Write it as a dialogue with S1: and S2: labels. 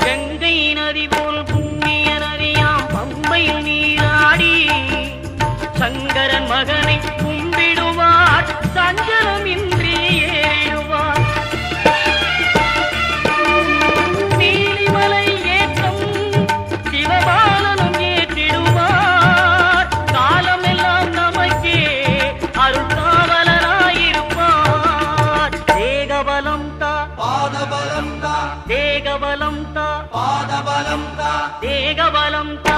S1: கங்கை நதி போல் புண்ணிய நதியாம் பம்பையில் நீராடி சங்கரன் மகனை கும்பிடுவார் சஞ்சலமின்றி ஏறிடுவார். நீலிமலை ஏற்றம் சிவபாலனும் ஏற்றிடுவார். காலமெல்லாம் நமக்கே அருள்காவலனாயிருப்பார். தேகபலம் தா
S2: பாதபலம் தா
S1: தேகபலம் தா
S2: பாதபலம் தா
S1: தேகபலம் தா